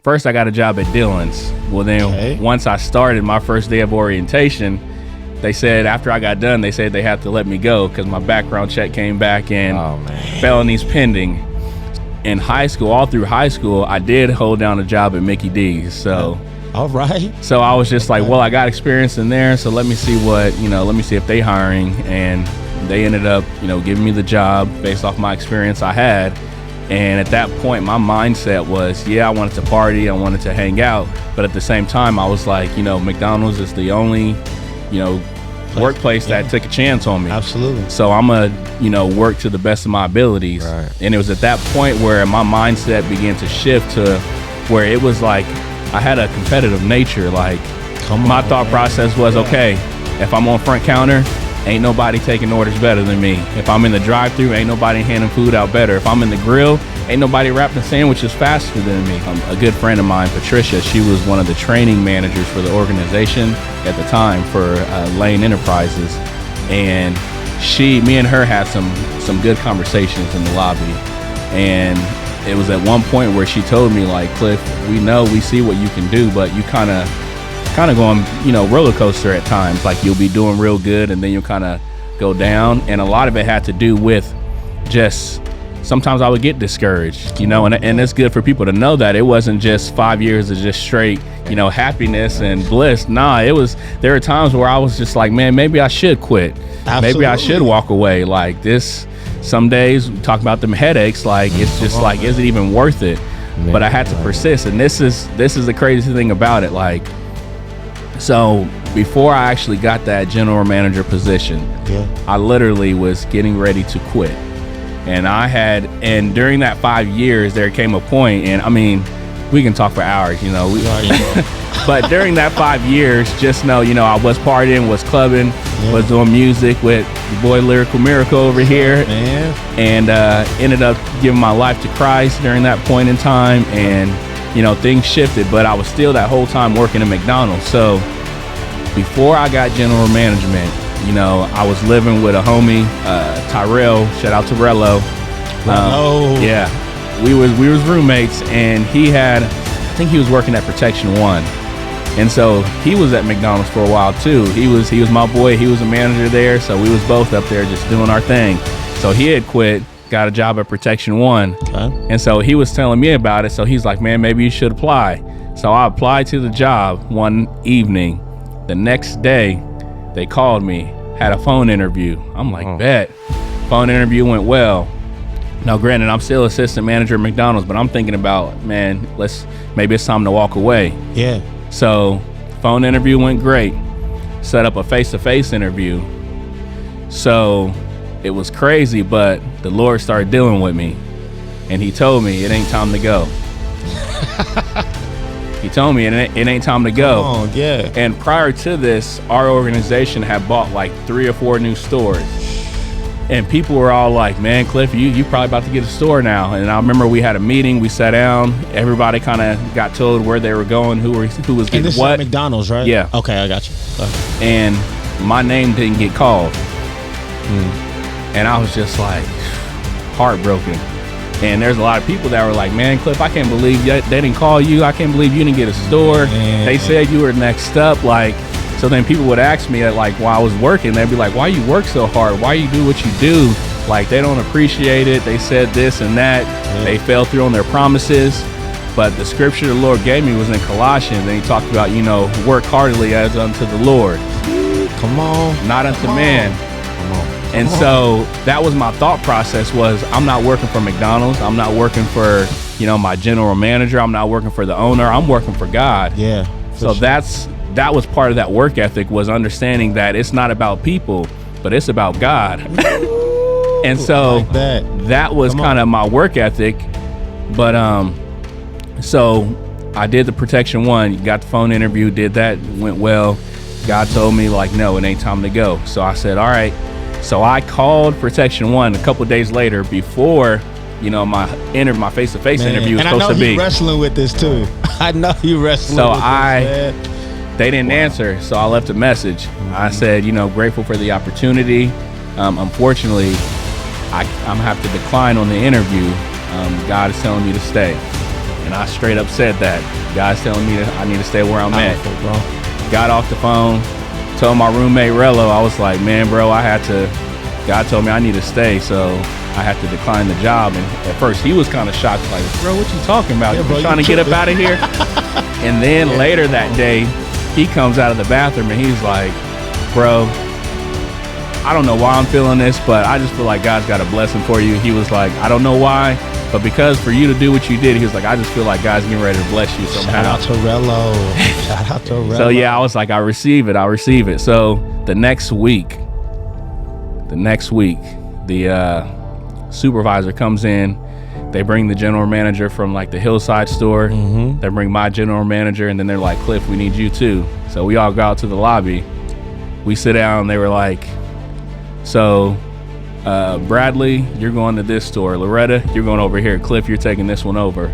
first I got a job at Dillon's. Well, then once I started my first day of orientation, they said after I got done, they said they had to let me go because my background check came back and felonies pending. In high school, all through high school, I did hold down a job at Mickey D's. So, all right. So I was just like, well, I got experience in there, so let me see what, let me see if they hiring. And they ended up, giving me the job based off my experience I had. And at that point, my mindset was, I wanted to party, I wanted to hang out, but at the same time, I was like, McDonald's is the only, workplace that took a chance on me. Absolutely. So I'm gonna, work to the best of my abilities. Right. And it was at that point where my mindset began to shift to where it was like I had a competitive nature. Like my thought process was, okay, if I'm on front counter, ain't nobody taking orders better than me. If I'm in the drive-thru, ain't nobody handing food out better. If I'm in the grill, ain't nobody wrapping sandwiches faster than me. A good friend of mine, Patricia, she was one of the training managers for the organization at the time for Lane Enterprises. And me and her had some good conversations in the lobby. And it was at one point where she told me, like, Cliff, we see what you can do, but you kind of going, roller coaster at times. Like you'll be doing real good and then you'll kind of go down. And a lot of it had to do with just sometimes I would get discouraged, and it's good for people to know that it wasn't just 5 years of just straight, happiness and bliss. Nah, there were times where I was just like, man, maybe I should quit. Absolutely. Maybe I should walk away. Like this, some days we talk about them headaches. Like it's just like, is it even worth it? Man, but I had to persist. And this is the crazy thing about it. Like, so before I actually got that general manager position, I literally was getting ready to quit. And during that 5 years, there came a point, and I mean, we can talk for hours, but during that 5 years, just know, I was partying, was clubbing, was doing music with the boy Lyrical Miracle over here, and ended up giving my life to Christ during that point in time. And, things shifted, but I was still that whole time working at McDonald's. So before I got general management, I was living with a homie, Tyrell. Shout out to Rello. We was roommates, and I think he was working at Protection One, and so he was at McDonald's for a while too. He was my boy. He was a manager there, so we was both up there just doing our thing. So he had quit, got a job at Protection One, and so he was telling me about it. So he's like, man, maybe you should apply. So I applied to the job one evening. The next day, they called me, had a phone interview. I'm like, bet. Phone interview went well. Now, granted, I'm still assistant manager at McDonald's, but I'm thinking about, man, maybe it's time to walk away. Yeah. So phone interview went great. Set up a face-to-face interview. So it was crazy, but the Lord started dealing with me. And he told me, it ain't time to go. He told me it ain't time to go. And prior to this, our organization had bought like 3 or 4 new stores. And people were all like, man, Cliff, you probably about to get a store now. And I remember we had a meeting, we sat down, everybody kind of got told where they were going, who was getting what. And this is at McDonald's, right? Yeah. Okay, I got you. And my name didn't get called. And I was just like heartbroken. And there's a lot of people that were like, man, Cliff, I can't believe they didn't call you. I can't believe you didn't get a store. They said you were next up. Like, so then people would ask me like while I was working, they'd be like, why you work so hard? Why you do what you do? Like, they don't appreciate it. They said this and that. They fell through on their promises. But the scripture the Lord gave me was in Colossians. And he talked about, work heartily as unto the Lord. Come on. Not unto man. And so that was my thought process was I'm not working for McDonald's. I'm not working for, my general manager. I'm not working for the owner. I'm working for God. Yeah. So that was part of that work ethic, was understanding that it's not about people, but it's about God. And so like that was kind of my work ethic. But so I did the Protection One, got the phone interview, did that, went well. God told me like, no, it ain't time to go. So I said, all right. So I called Protection One a couple days later before, my face-to-face interview was supposed to be. And I know you wrestling with this too. I know you wrestling with this. They didn't answer, so I left a message. I said, grateful for the opportunity. Unfortunately, I'm have to decline on the interview. God is telling me to stay. And I straight up said that. God's telling me that I need to stay where I'm at. Powerful, bro. Got off the phone, told my roommate Rello, I was like, man, bro, God told me I need to stay, so I had to decline the job. And at first he was kind of shocked, like, bro, what you talking about? Yeah, You bro, trying to get up out of here? And then later that day, he comes out of the bathroom and he's like, bro, I don't know why I'm feeling this, but I just feel like God's got a blessing for you. He was like, I don't know why, but because for you to do what you did, he was like, I just feel like God's getting ready to bless you somehow. Shout out to Rello. Shout out to Rello. So yeah, I was like, I receive it. So the next week, the supervisor comes in. They bring the general manager from like the Hillside store. Mm-hmm. They bring my general manager, and then they're like, Cliff, we need you too. So we all go out to the lobby. We sit down. They were like, so Bradley, you're going to this store. Loretta, you're going over here. Cliff, you're taking this one over.